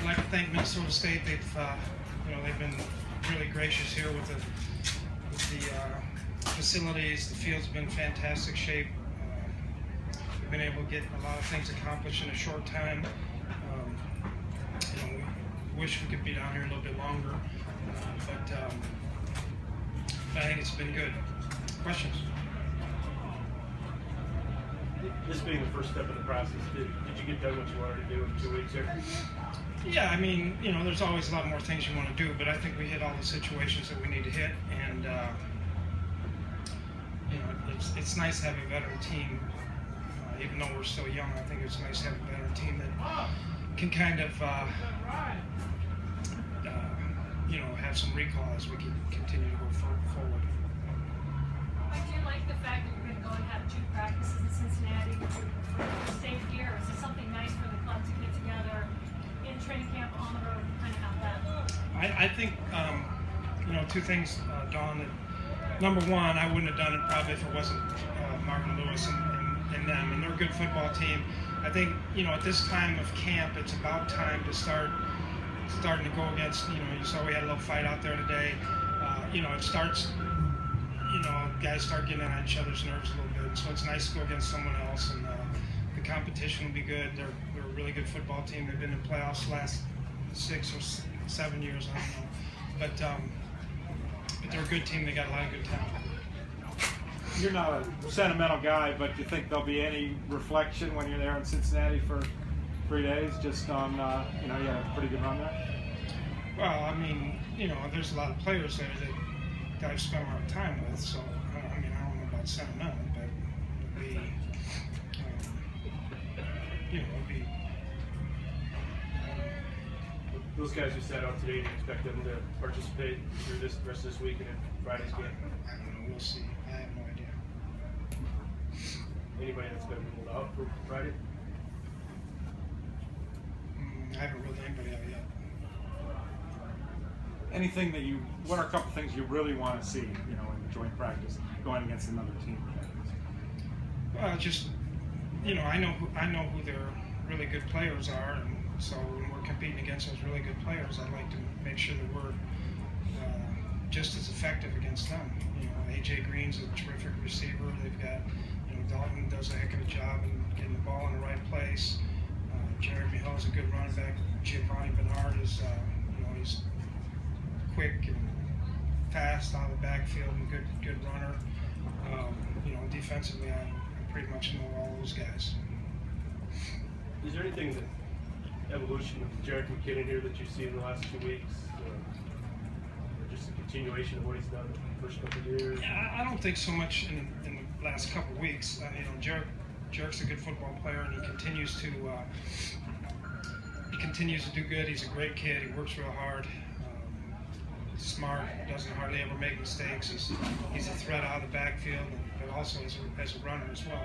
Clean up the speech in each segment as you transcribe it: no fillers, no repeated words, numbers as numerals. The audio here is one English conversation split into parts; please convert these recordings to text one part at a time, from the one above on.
I'd like to thank Minnesota State. They've been really gracious here with the facilities. The field's been in fantastic shape. We've been able to get a lot of things accomplished in a short time. We wish we could be down here a little bit longer, but I think it's been good. Questions? This being the first step in the process, did you get done what you wanted to do in 2 weeks here? Yeah, I mean, there's always a lot more things you want to do, but I think we hit all the situations that we need to hit, and it's nice to have a veteran team. Even though we're still young, I think it's nice to have a veteran team that can kind of, have some recall as we can continue to go forward. Do you like the fact that you're going to go and have 2 practices in Cincinnati? Would you prefer to stay here? Is it something nice for the club to get together in training camp, on the road, kind of have that? I think, 2 things, Dawn. Number one, I wouldn't have done it probably if it wasn't Martin Lewis and them, and they're a good football team. I think, at this time of camp, it's about time to starting to go against, you saw we had a little fight out there today. It starts, guys start getting on each other's nerves a little bit. So it's nice to go against someone else, and the competition will be good. They're a really good football team. They've been in playoffs the last 6 or 7 years, I don't know. But they're a good team. They got a lot of good talent. You're not a sentimental guy, but do you think there'll be any reflection when you're there in Cincinnati for 3 days, just on, you had a pretty good run there? Well, I mean, there's a lot of players there that I've spent a lot of time with, so, I don't know about sentimental, but it'll be, Those guys who sat out today, do you expect them to participate through this rest of this week and in Friday's game? I don't know, we'll see. I have no idea. Anybody that's been ruled out for Friday? I haven't ruled anybody out yet. Anything that what are a couple things you really want to see, in the joint practice going against another team? Well, just, I know who their really good players are, and so when we're competing against those really good players, I'd like to make sure that we're just as effective against them. AJ Green's a terrific receiver. They've got, Dalton does a heck of a job in getting the ball in the right place. Jeremy Hill's a good running back. Giovanni Bernard is, he's quick and fast out of the backfield and good runner. Defensively, I pretty much know all those guys. Is there anything that evolution of Jarek McKinnon here that you've seen in the last 2 weeks, or just a continuation of what he's done the first couple of years? Yeah, I don't think so much in the last couple of weeks. Jarek's a good football player, and he continues to do good. He's a great kid. He works real hard. Smart. Doesn't hardly ever make mistakes. He's a threat out of the backfield, but also as a runner as well.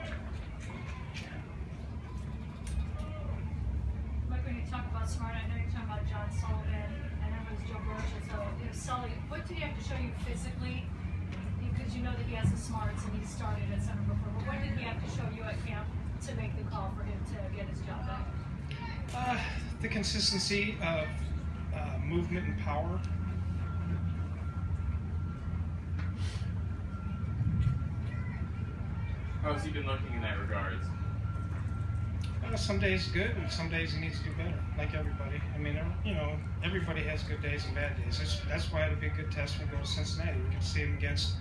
Mike, when you talk about smart, I know you're talking about John Sullivan, and that was Joe Rocha. So if Sully, what do you have to show you physically? Because you know that he has the smarts and he started at center before. But what did he have to show you at camp to make the call for him to get his job back? The consistency of movement and power. How's he been looking in that regards? Some days good, and some days he needs to do better, like everybody. I mean, everybody has good days and bad days. That's why it'll be a good test when we go to Cincinnati. We can see him against,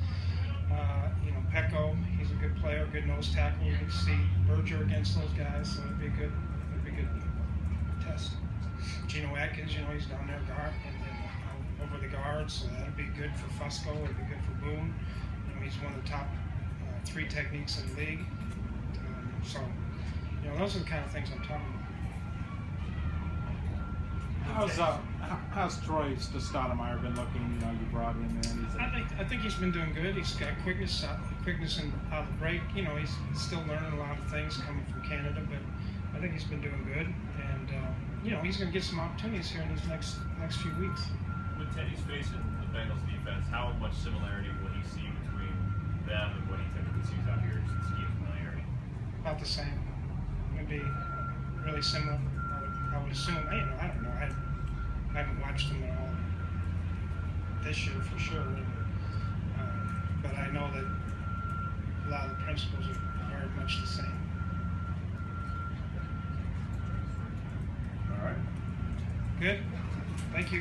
Pecco. He's a good player, good nose tackle. You can see Berger against those guys, so it'll be a good test. Geno Atkins, he's down there guard and over the guards, so that'll be good for Fusco. It'll be good for Boone. He's one of the top 3 techniques in the league. Those are the kind of things I'm talking about. How's Troy Stoudemire been looking? You brought him in. I think he's been doing good. He's got quickness and out of the break. He's still learning a lot of things coming from Canada, but I think he's been doing good. And he's going to get some opportunities here in these next few weeks. With Teddy's facing the Bengals defense, how much similarity will he see between them and what he typically sees out here since scheme familiarity? About the same. It would be really similar. I would assume. I don't know. I I haven't watched them at all this year for sure. But I know that a lot of the principles are very much the same. All right. Good. Thank you.